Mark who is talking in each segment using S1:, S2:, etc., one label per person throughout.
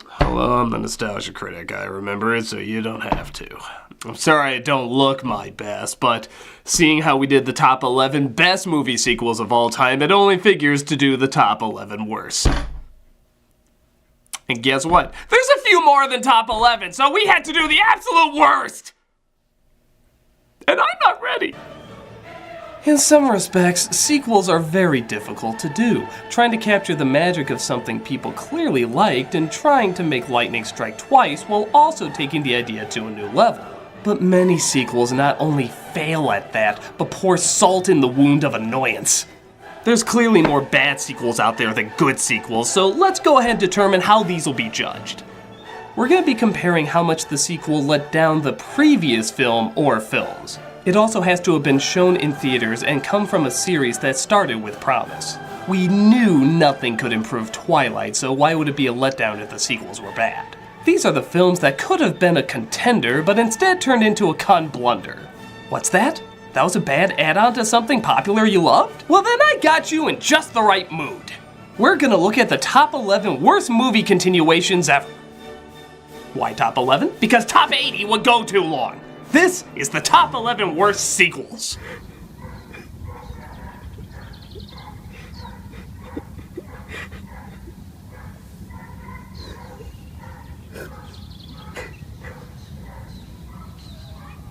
S1: Hello, I'm the Nostalgia Critic. I remember it so you don't have to. I'm sorry I don't look my best, but seeing how we did the top 11 best movie sequels of all time, it only figures to do the top 11 worst. And guess what? There's a few more than top 11, so we had to do the absolute worst! And I'm not ready. In some respects, sequels are very difficult to do, trying to capture the magic of something people clearly liked and trying to make lightning strike twice while also taking the idea to a new level. But many sequels not only fail at that, but pour salt in the wound of annoyance. There's clearly more bad sequels out there than good sequels, so let's go ahead and determine how these will be judged. We're going to be comparing how much the sequel let down the previous film or films. It also has to have been shown in theaters and come from a series that started with promise. We knew nothing could improve Twilight, so why would it be a letdown if the sequels were bad? These are the films that could have been a contender, but instead turned into a con blunder. What's that? That was a bad add-on to something popular you loved? Well then I got you in just the right mood. We're gonna look at the top 11 worst movie continuations ever. Why top 11? Because top 80 would go too long. This is the top 11 worst sequels.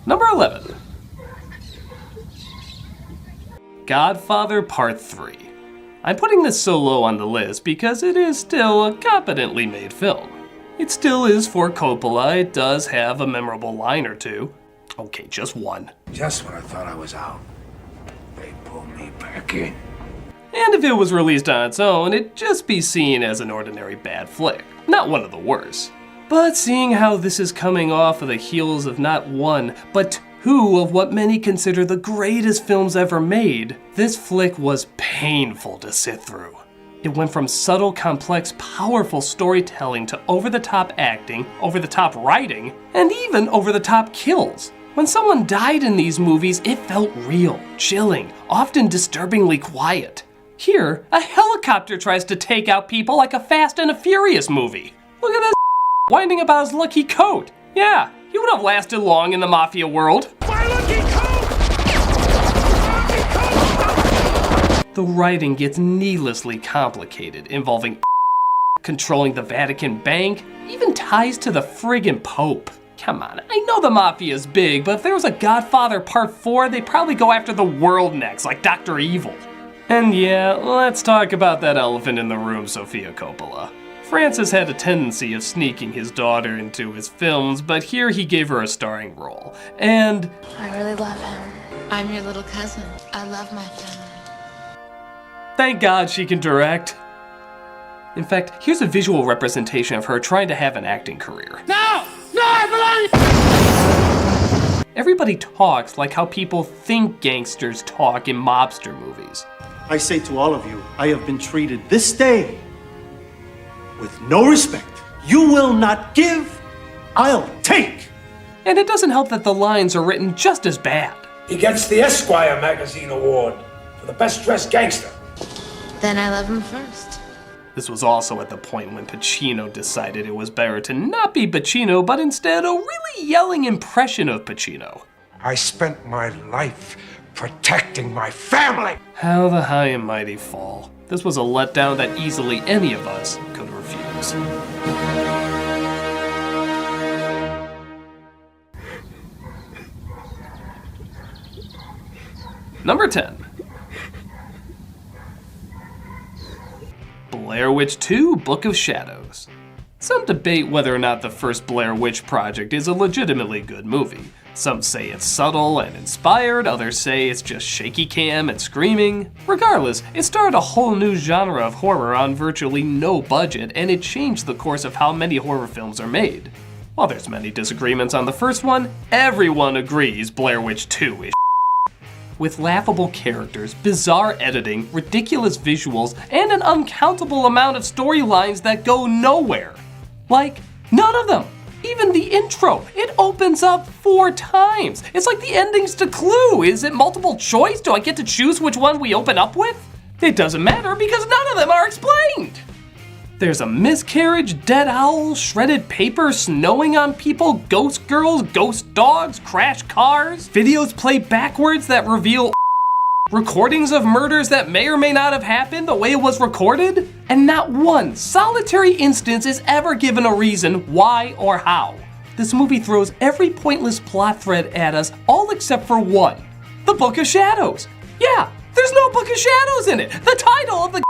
S1: Number 11. Godfather Part 3. I'm putting this so low on the list because it is still a competently made film. It still is for Coppola. It does have a memorable line or two. Okay, just one.
S2: Just when I thought I was out, they pulled me back in.
S1: And if it was released on its own, it'd just be seen as an ordinary bad flick, not one of the worst. But seeing how this is coming off of the heels of not one, but two of what many consider the greatest films ever made, this flick was painful to sit through. It went from subtle, complex, powerful storytelling to over-the-top acting, over-the-top writing, and even over-the-top kills. When someone died in these movies, it felt real, chilling, often disturbingly quiet. Here, a helicopter tries to take out people like a Fast and a Furious movie. Look at this whining about his lucky coat. Yeah, he would have lasted long in the mafia world.
S2: My lucky coat!
S1: The writing gets needlessly complicated, involving controlling the Vatican Bank, even ties to the friggin' Pope. Come on, I know the mafia's big, but if there was a Godfather Part 4, they'd probably go after the world next, like Dr. Evil. And yeah, let's talk about that elephant in the room, Sofia Coppola. Francis had a tendency of sneaking his daughter into his films, but here he gave her a starring role. And
S3: I really love him. I'm your little cousin. I love my family.
S1: thank God she can direct. In fact, here's a visual representation of her trying to have an acting career.
S2: No! No, I believe!
S1: Everybody talks like how people think gangsters talk in mobster movies.
S4: I say to all of you, I have been treated this day with no respect. You will not give, I'll take.
S1: And it doesn't help that the lines are written just as bad.
S2: He gets the Esquire magazine award for the best dressed gangster.
S3: Then I love him first.
S1: This was also at the point when Pacino decided it was better to not be Pacino, but instead a really yelling impression of Pacino.
S2: I spent my life protecting my family.
S1: How the high and mighty fall. This was a letdown that easily any of us could refuse. Number 10. Blair Witch 2: Book of Shadows. Some debate whether or not the first Blair Witch Project is a legitimately good movie. Some say it's subtle and inspired, others say it's just shaky cam and screaming. Regardless, it started a whole new genre of horror on virtually no budget, and it changed the course of how many horror films are made. While there's many disagreements on the first one, everyone agrees Blair Witch 2 is with laughable characters, bizarre editing, ridiculous visuals, and an uncountable amount of storylines that go nowhere. Like, none of them. Even the intro, it opens up 4 times. It's like the endings to Clue. Is it multiple choice? Do I get to choose which one we open up with? It doesn't matter because none of them are explained. There's a miscarriage, dead owl, shredded paper, snowing on people, ghost girls, ghost dogs, crash cars, videos play backwards that reveal recordings of murders that may or may not have happened the way it was recorded, and not one solitary instance is ever given a reason why or how. This movie throws every pointless plot thread at us, all except for one: the Book of Shadows. Yeah, there's no Book of Shadows in it, the title of the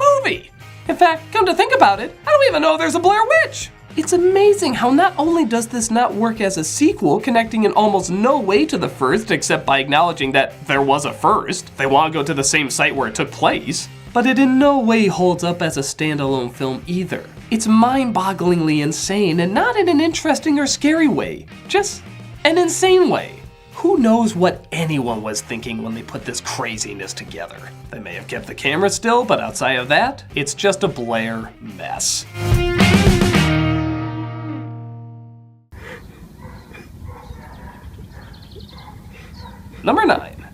S1: movie. In fact, come to think about it, I don't even know there's a Blair Witch. It's amazing how not only does this not work as a sequel, connecting in almost no way to the first except by acknowledging that there was a first, they want to go to the same site where it took place, but it in no way holds up as a standalone film either. It's mind-bogglingly insane, and not in an interesting or scary way, just an insane way. Who knows what anyone was thinking when they put this craziness together? They may have kept the camera still, but outside of that, it's just a Blair mess. Number 9.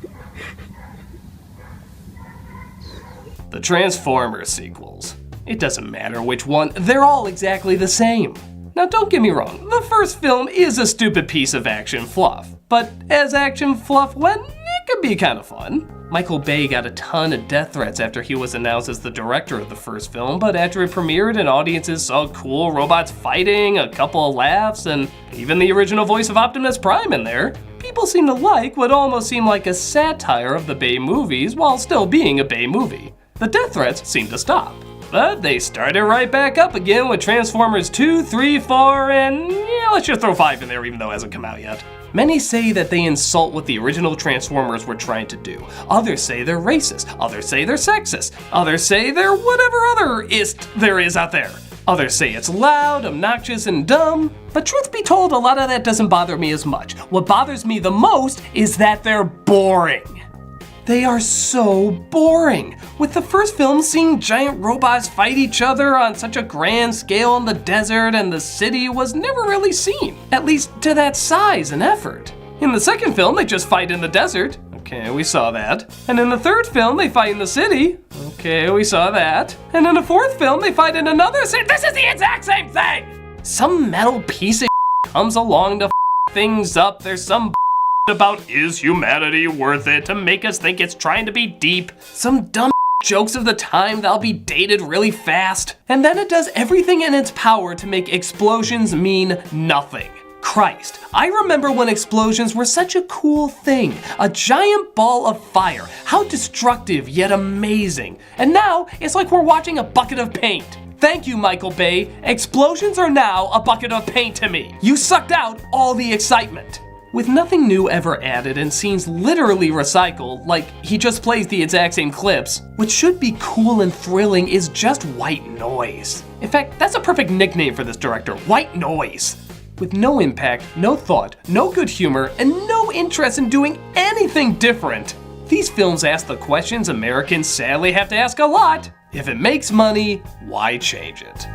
S1: The Transformers sequels. It doesn't matter which one, they're all exactly the same. Now don't get me wrong, the first film is a stupid piece of action fluff, but as action fluff went, it could be kind of fun. Michael Bay got a ton of death threats after he was announced as the director of the first film, but after it premiered and audiences saw cool robots fighting, a couple of laughs, and even the original voice of Optimus Prime in there, people seem to like what almost seemed like a satire of the Bay movies while still being a Bay movie. The death threats seemed to stop, but they started right back up again with Transformers 2, 3, 4, and yeah, let's just throw 5 in there even though it hasn't come out yet. Many say that they insult what the original Transformers were trying to do. Others say they're racist. Others say they're sexist. Others say they're whatever other ist there is out there. Others say it's loud, obnoxious, and dumb. But truth be told, a lot of that doesn't bother me as much. What bothers me the most is that they're boring. They are so boring. With the first film seeing giant robots fight each other on such a grand scale in the desert, and the city was never really seen, at least to that size and effort. In the second film, they just fight in the desert. Okay, we saw that. And in the third film, they fight in the city. Okay, we saw that. And in the fourth film, they fight in another city. This is the exact same thing! Some metal piece of comes along to things up. There's some about is humanity worth it to make us think it's trying to be deep. Some dumb jokes of the time that'll be dated really fast. And then it does everything in its power to make explosions mean nothing. Christ, I remember when explosions were such a cool thing. A giant ball of fire. How destructive yet amazing. And now it's like we're watching a bucket of paint. Thank you, Michael Bay. Explosions are now a bucket of paint to me. You sucked out all the excitement. With nothing new ever added and scenes literally recycled, like he just plays the exact same clips, what should be cool and thrilling is just white noise. In fact, that's a perfect nickname for this director, white noise. With no impact, no thought, no good humor, and no interest in doing anything different. These films ask the questions Americans sadly have to ask a lot. If it makes money, why change it?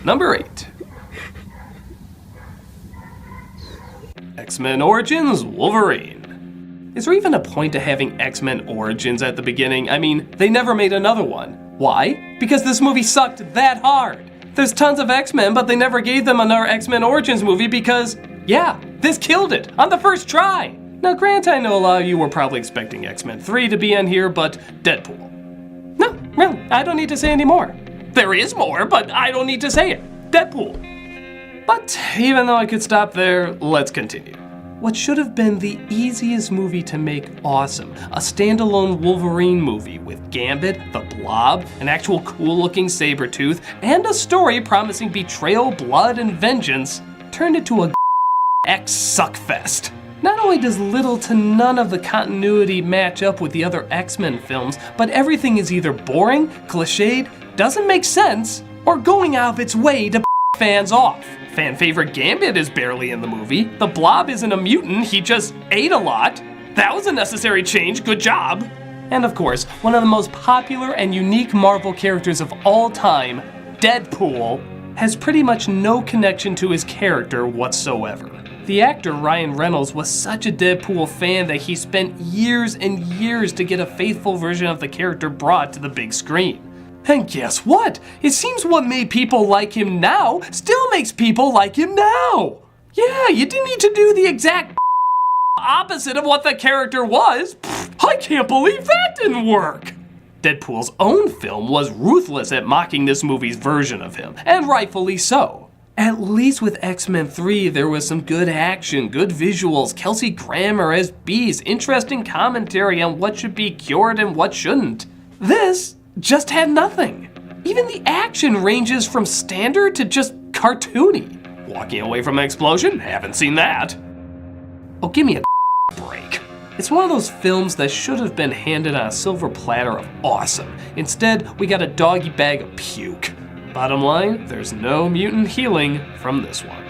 S1: Number 8. X-Men Origins Wolverine. Is there even a point to having X-Men Origins at the beginning? I mean, they never made another one. Why? Because this movie sucked that hard. There's tons of X-Men, but they never gave them another X-Men Origins movie because, yeah, this killed it on the first try. Now, granted, I know a lot of you were probably expecting X-Men 3 to be in here, but Deadpool. No, really, I don't need to say any more. There is more, but I don't need to say it. Deadpool. But even though I could stop there, let's continue. What should have been the easiest movie to make awesome, a standalone Wolverine movie with Gambit, the Blob, an actual cool-looking Sabretooth, and a story promising betrayal, blood, and vengeance, turned into a X-suckfest. Not only does little to none of the continuity match up with the other X-Men films, but everything is either boring, cliched, doesn't make sense, or going out of its way to fans off. Fan favorite Gambit is barely in the movie. The Blob isn't a mutant, he just ate a lot. That was a necessary change, good job. And of course, one of the most popular and unique Marvel characters of all time, Deadpool, has pretty much no connection to his character whatsoever. The actor Ryan Reynolds was such a Deadpool fan that he spent years and years to get a faithful version of the character brought to the big screen. And guess what? It seems what made people like him now still makes people like him now. Yeah, you didn't need to do the exact opposite of what the character was. I can't believe that didn't work. Deadpool's own film was ruthless at mocking this movie's version of him, and rightfully so. At least with X-Men 3, there was some good action, good visuals, Kelsey Grammer as Beast, interesting commentary on what should be cured and what shouldn't. This just had nothing. Even the action ranges from standard to just cartoony. Walking away from an explosion? Haven't seen that. Oh, give me a break. It's one of those films that should have been handed on a silver platter of awesome. Instead, we got a doggy bag of puke. Bottom line, there's no mutant healing from this one.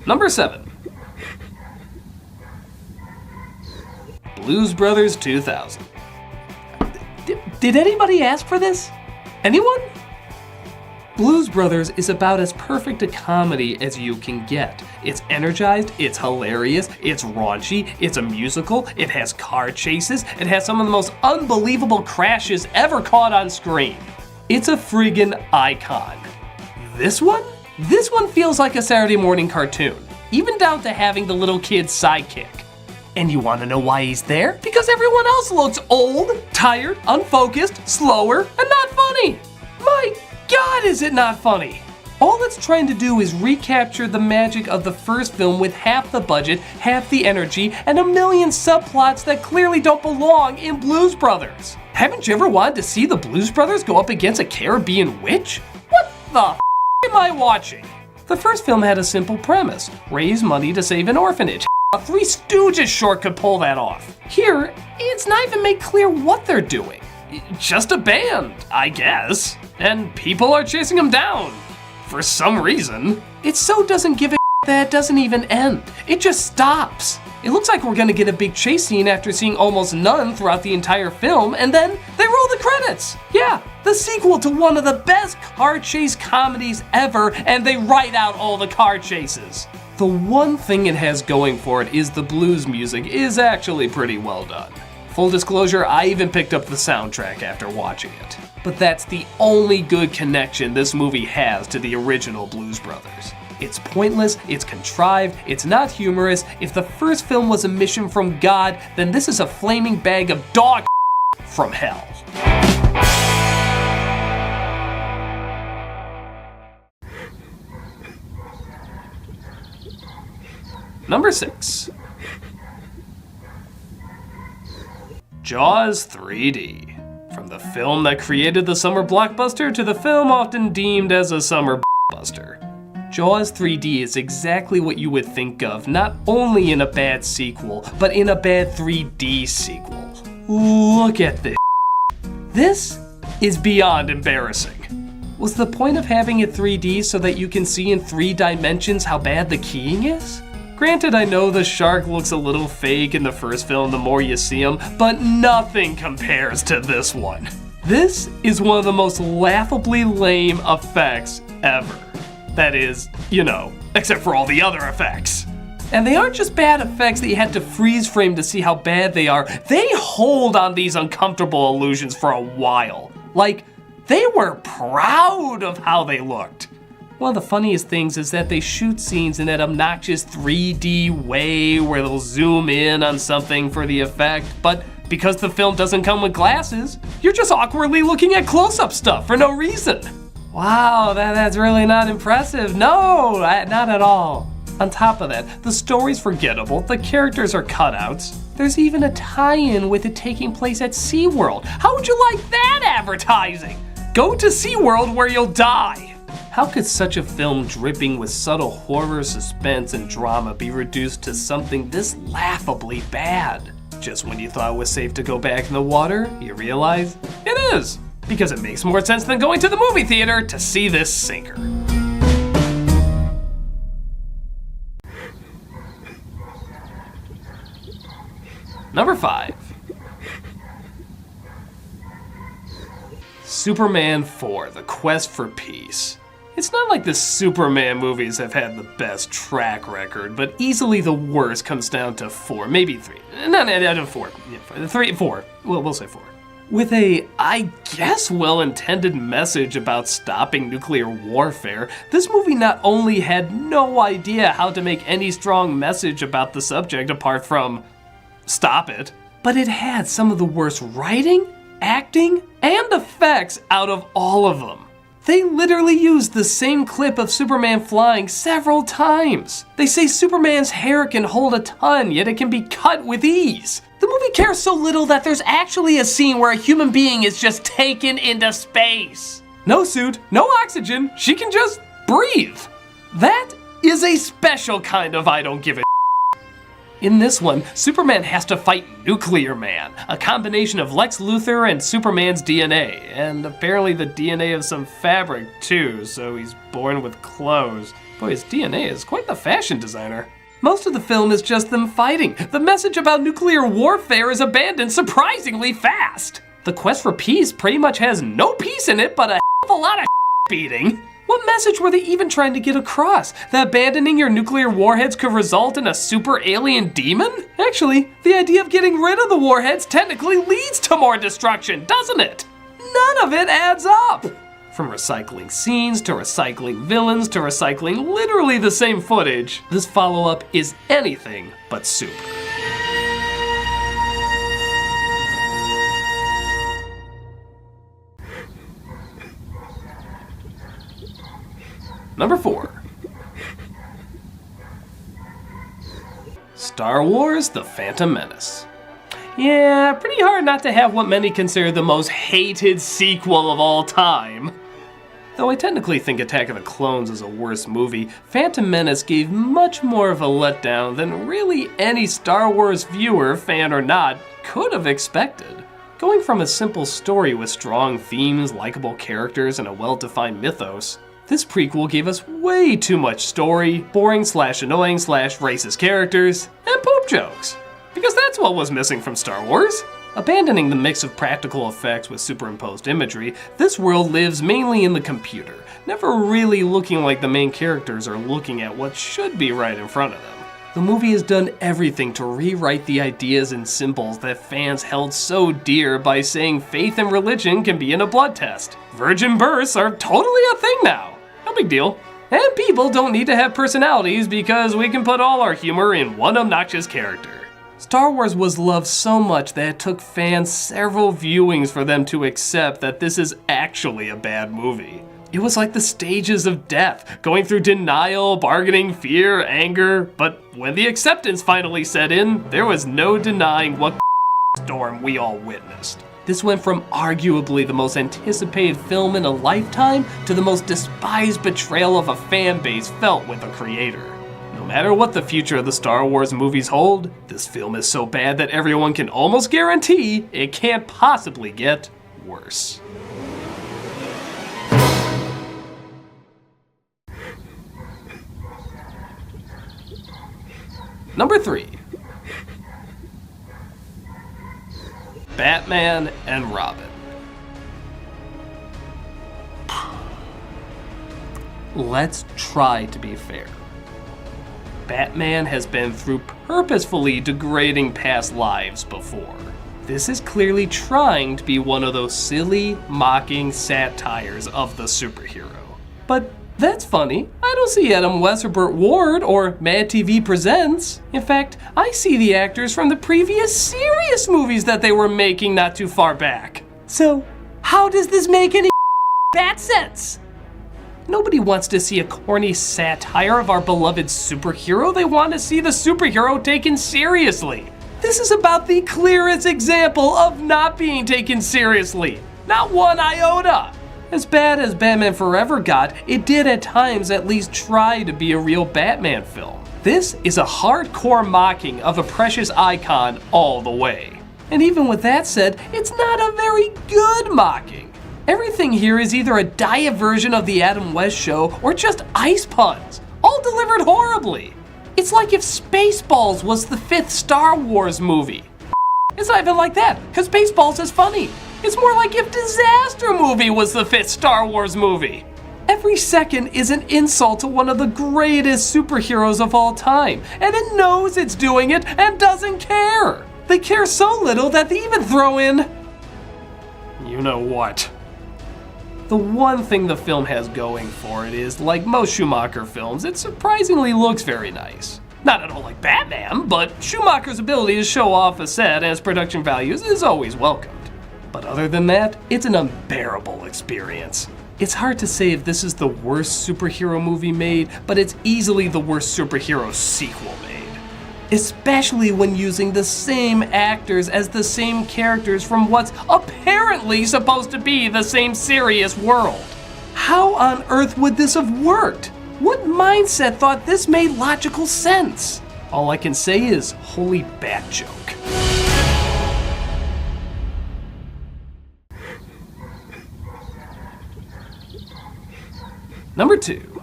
S1: Number 7. Blues Brothers 2000. Did anybody ask for this? Anyone? Blues Brothers is about as perfect a comedy as you can get. It's energized, it's hilarious, it's raunchy, it's a musical, it has car chases, it has some of the most unbelievable crashes ever caught on screen. It's a friggin' icon. This one? This one feels like a Saturday morning cartoon, even down to having the little kid's sidekick. And you wanna know why he's there? Because everyone else looks old, tired, unfocused, slower, and not funny. My God, is it not funny? All it's trying to do is recapture the magic of the first film with half the budget, half the energy, and a million subplots that clearly don't belong in Blues Brothers. Haven't you ever wanted to see the Blues Brothers go up against a Caribbean witch? What the am I watching? The first film had a simple premise: raise money to save an orphanage. A Three Stooges short could pull that off. Here, it's not even made clear what they're doing. Just a band, I guess. And people are chasing them down. For some reason. It so doesn't give a that it doesn't even end. It just stops. It looks like we're gonna get a big chase scene after seeing almost none throughout the entire film, and then they roll the credits. Yeah, the sequel to one of the best car chase comedies ever, and they write out all the car chases. The one thing it has going for it is the blues music is actually pretty well done. Full disclosure, I even picked up the soundtrack after watching it. But that's the only good connection this movie has to the original Blues Brothers. It's pointless, it's contrived, it's not humorous. If the first film was a mission from God, then this is a flaming bag of dog from hell. Number 6. Jaws 3D. From the film that created the summer blockbuster to the film often deemed as a summer buster. Jaws 3D is exactly what you would think of, not only in a bad sequel, but in a bad 3D sequel. Look at this. This is beyond embarrassing. Was the point of having it 3D so that you can see in 3 dimensions how bad the keying is? Granted, I know the shark looks a little fake in the first film the more you see him, but nothing compares to this one. This is one of the most laughably lame effects ever. That is, you know, except for all the other effects. And they aren't just bad effects that you had to freeze frame to see how bad they are. They hold on these uncomfortable illusions for a while. Like, they were proud of how they looked. One of the funniest things is that they shoot scenes in that obnoxious 3D way where they'll zoom in on something for the effect, but because the film doesn't come with glasses, you're just awkwardly looking at close-up stuff for no reason. Wow, that's really not impressive. No, not at all. On top of that, the story's forgettable, the characters are cutouts. There's even a tie-in with it taking place at SeaWorld. How would you like that advertising? Go to SeaWorld where you'll die. How could such a film dripping with subtle horror, suspense, and drama be reduced to something this laughably bad? Just when you thought it was safe to go back in the water, you realize it is. Because it makes more sense than going to the movie theater to see this sinker. Number 5. Superman 4, The Quest for Peace. It's not like the Superman movies have had the best track record, but easily the worst comes down to 4, maybe 3. No, 4. Yeah, 3, 4. We'll say 4. With a, I guess, well-intended message about stopping nuclear warfare, this movie not only had no idea how to make any strong message about the subject apart from stop it, but it had some of the worst writing, acting, and effects out of all of them. They literally used the same clip of Superman flying several times. They say Superman's hair can hold a ton, yet it can be cut with ease. The movie cares so little that there's actually a scene where a human being is just taken into space. No suit, no oxygen, she can just breathe. That is a special kind of I don't give a. In this one, Superman has to fight Nuclear Man, a combination of Lex Luthor and Superman's DNA, and apparently the DNA of some fabric too, so he's born with clothes. Boy, his DNA is quite the fashion designer. Most of the film is just them fighting. The message about nuclear warfare is abandoned surprisingly fast. The Quest for Peace pretty much has no peace in it, but a hell of a lot of beating. What message were they even trying to get across? That abandoning your nuclear warheads could result in a super alien demon? Actually, the idea of getting rid of the warheads technically leads to more destruction, doesn't it? None of it adds up! From recycling scenes, to recycling villains, to recycling literally the same footage, this follow-up is anything but super. Number 4. Star Wars: The Phantom Menace. Yeah, pretty hard not to have what many consider the most hated sequel of all time. Though I technically think Attack of the Clones is a worse movie, Phantom Menace gave much more of a letdown than really any Star Wars viewer, fan or not, could have expected. Going from a simple story with strong themes, likable characters, and a well-defined mythos, this prequel gave us way too much story, boring / annoying / racist characters, and poop jokes. Because that's what was missing from Star Wars. Abandoning the mix of practical effects with superimposed imagery, this world lives mainly in the computer, never really looking like the main characters are looking at what should be right in front of them. The movie has done everything to rewrite the ideas and symbols that fans held so dear by saying faith and religion can be in a blood test. Virgin births are totally a thing now. No big deal. And people don't need to have personalities because we can put all our humor in one obnoxious character. Star Wars was loved so much that it took fans several viewings for them to accept that this is actually a bad movie. It was like the stages of death, going through denial, bargaining, fear, anger, but when the acceptance finally set in, there was no denying what storm we all witnessed. This went from arguably the most anticipated film in a lifetime to the most despised betrayal of a fan base felt with a creator. No matter what the future of the Star Wars movies hold, this film is so bad that everyone can almost guarantee it can't possibly get worse. Number 3. Batman and Robin. Let's try to be fair. Batman has been through purposefully degrading past lives before. This is clearly trying to be one of those silly, mocking satires of the superhero. But that's funny. I don't see Adam West or Burt Ward or Mad TV Presents. In fact, I see the actors from the previous serious movies that they were making not too far back. So, how does this make any bat sense? Nobody wants to see a corny satire of our beloved superhero. They want to see the superhero taken seriously. This is about the clearest example of not being taken seriously. Not one iota. As bad as Batman Forever got, it did at times at least try to be a real Batman film. This is a hardcore mocking of a precious icon all the way. And even with that said, it's not a very good mocking. Everything here is either a diet version of the Adam West Show or just ice puns, all delivered horribly. It's like if Spaceballs was the 5th Star Wars movie. It's not even like that, because Spaceballs is funny. It's more like if Disaster Movie was the 5th Star Wars movie. Every second is an insult to one of the greatest superheroes of all time, and it knows it's doing it and doesn't care. They care so little that they even throw in, you know what? The one thing the film has going for it is, like most Schumacher films, it surprisingly looks very nice. Not at all like Batman, but Schumacher's ability to show off a set and its production values is always welcomed. But other than that, it's an unbearable experience. It's hard to say if this is the worst superhero movie made, but it's easily the worst superhero sequel made. Especially when using the same actors as the same characters from what's apparently supposed to be the same serious world. How on earth would this have worked? What mindset thought this made logical sense? All I can say is, holy bat joke. Number 2.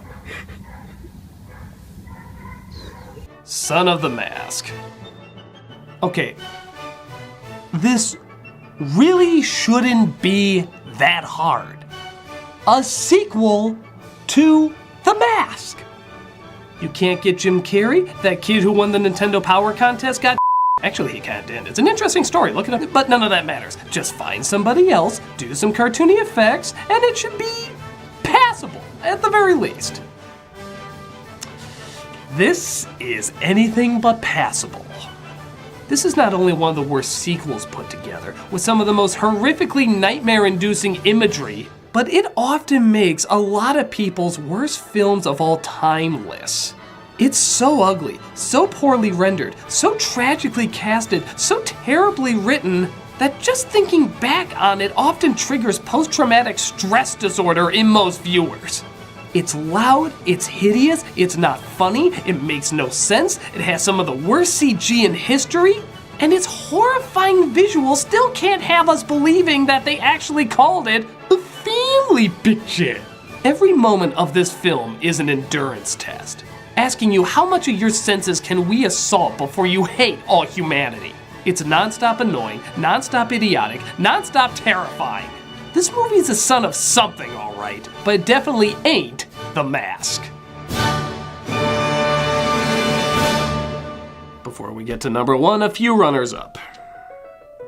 S1: Son of the Mask. Okay, this really shouldn't be that hard. A sequel to The Mask. You can't get Jim Carrey? That kid who won the Nintendo Power Contest got Actually, he kinda did. It's an interesting story, look it up, but none of that matters. Just find somebody else, do some cartoony effects, and it should be passable, at the very least. This is anything but passable. This is not only one of the worst sequels put together, with some of the most horrifically nightmare-inducing imagery, but it often makes a lot of people's worst films of all time lists. It's so ugly, so poorly rendered, so tragically casted, so terribly written, that just thinking back on it often triggers post-traumatic stress disorder in most viewers. It's loud, it's hideous, it's not funny, it makes no sense, it has some of the worst CG in history, and its horrifying visuals still can't have us believing that they actually called it a family picture. Every moment of this film is an endurance test, asking you how much of your senses can we assault before you hate all humanity. It's non-stop annoying, non-stop idiotic, non-stop terrifying. This movie's the son of something, all right, but it definitely ain't The Mask. Before we get to number 1, a few runners-up.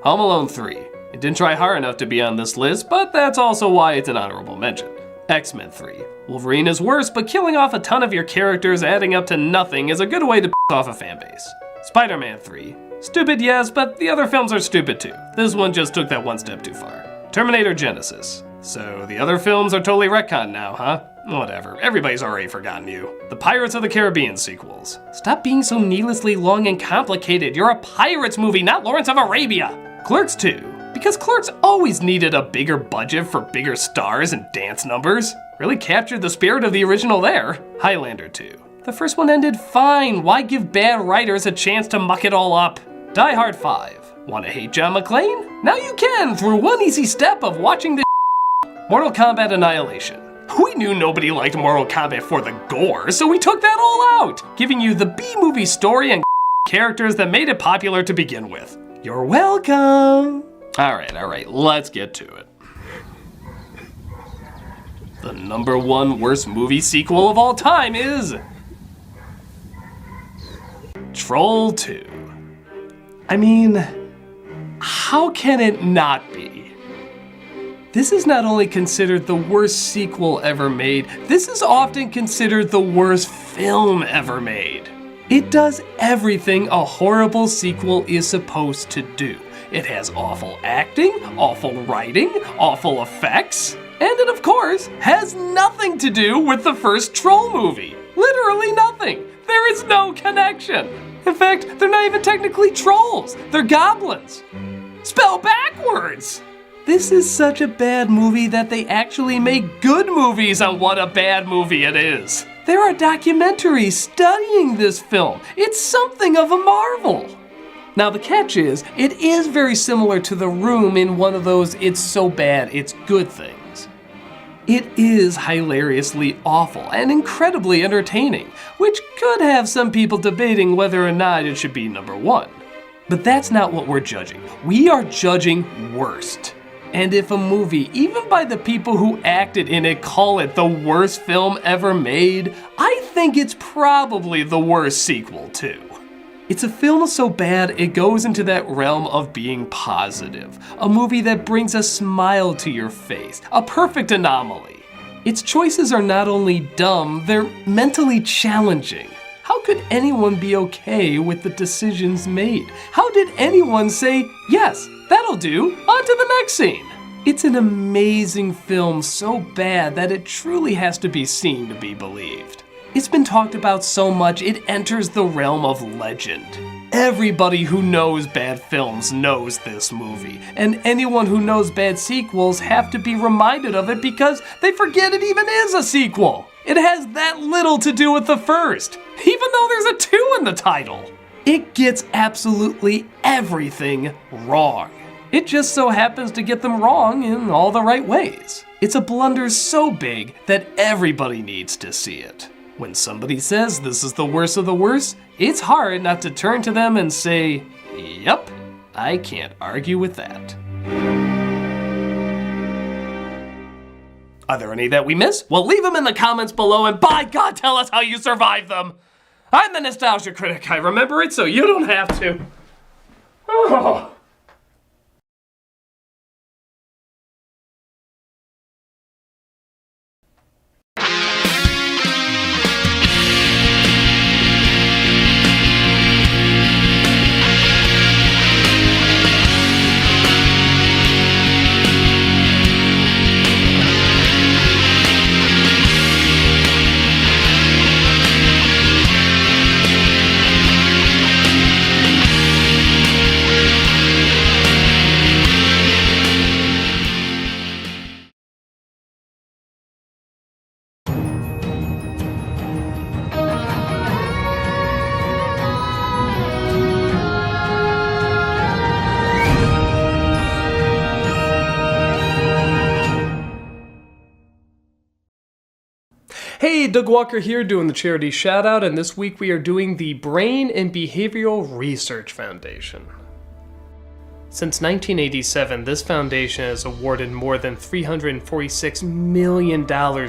S1: Home Alone 3. It didn't try hard enough to be on this list, but that's also why it's an honorable mention. X-Men 3. Wolverine is worse, but killing off a ton of your characters adding up to nothing is a good way to piss off a fanbase. Spider-Man 3. Stupid, yes, but the other films are stupid too. This one just took that one step too far. Terminator Genesis. So the other films are totally retconned now, huh? Whatever, everybody's already forgotten you. The Pirates of the Caribbean sequels. Stop being so needlessly long and complicated. You're a Pirates movie, not Lawrence of Arabia. Clerks 2. Because Clerks always needed a bigger budget for bigger stars and dance numbers. Really captured the spirit of the original there. Highlander 2. The first one ended fine. Why give bad writers a chance to muck it all up? Die Hard 5. Wanna hate John McClane? Now you can through one easy step of watching this. Mortal Kombat Annihilation. We knew nobody liked Mortal Kombat for the gore, so we took that all out, giving you the B-movie story and characters that made it popular to begin with. You're welcome. All right, let's get to it. The number 1 worst movie sequel of all time is Troll 2. I mean, how can it not be? This is not only considered the worst sequel ever made, this is often considered the worst film ever made. It does everything a horrible sequel is supposed to do. It has awful acting, awful writing, awful effects, and it of course has nothing to do with the first Troll movie. Literally nothing. There is no connection. In fact, they're not even technically trolls. They're goblins. Spelled backwards. This is such a bad movie that they actually make good movies on what a bad movie it is. There are documentaries studying this film. It's something of a marvel. Now the catch is, it is very similar to The Room in one of those it's so bad it's good things. It is hilariously awful and incredibly entertaining, which could have some people debating whether or not it should be number 1. But that's not what we're judging. We are judging worst. And if a movie, even by the people who acted in it, call it the worst film ever made, I think it's probably the worst sequel too. It's a film so bad it goes into that realm of being positive. A movie that brings a smile to your face. A perfect anomaly. Its choices are not only dumb, they're mentally challenging. How could anyone be okay with the decisions made? How did anyone say, yes, that'll do, on to the next scene? It's an amazing film so bad that it truly has to be seen to be believed. It's been talked about so much it enters the realm of legend. Everybody who knows bad films knows this movie, and anyone who knows bad sequels have to be reminded of it because they forget it even is a sequel. It has that little to do with the first, even though there's a 2 in the title. It gets absolutely everything wrong. It just so happens to get them wrong in all the right ways. It's a blunder so big that everybody needs to see it. When somebody says this is the worst of the worst, it's hard not to turn to them and say, yep, I can't argue with that. Are there any that we miss? Well, leave them in the comments below and by God, tell us how you survived them. I'm the Nostalgia Critic. I remember it so you don't have to. Oh. Hey, Doug Walker here doing the charity shout out, and this week we are doing the Brain and Behavioral Research Foundation. Since 1987, this foundation has awarded more than $346 million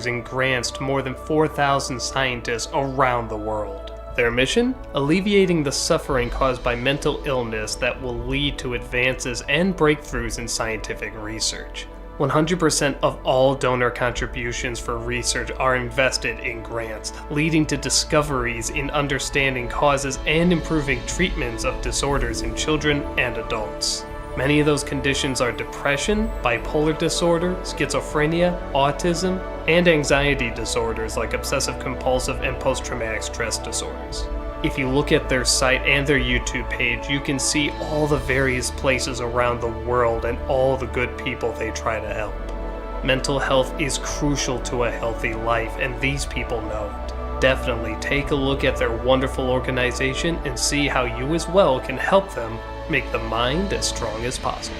S1: in grants to more than 4,000 scientists around the world. Their mission? Alleviating the suffering caused by mental illness that will lead to advances and breakthroughs in scientific research. 100% of all donor contributions for research are invested in grants, leading to discoveries in understanding causes and improving treatments of disorders in children and adults. Many of those conditions are depression, bipolar disorder, schizophrenia, autism, and anxiety disorders like obsessive-compulsive and post-traumatic stress disorders. If you look at their site and their YouTube page, you can see all the various places around the world and all the good people they try to help. Mental health is crucial to a healthy life, and these people know it. Definitely take a look at their wonderful organization and see how you as well can help them make the mind as strong as possible.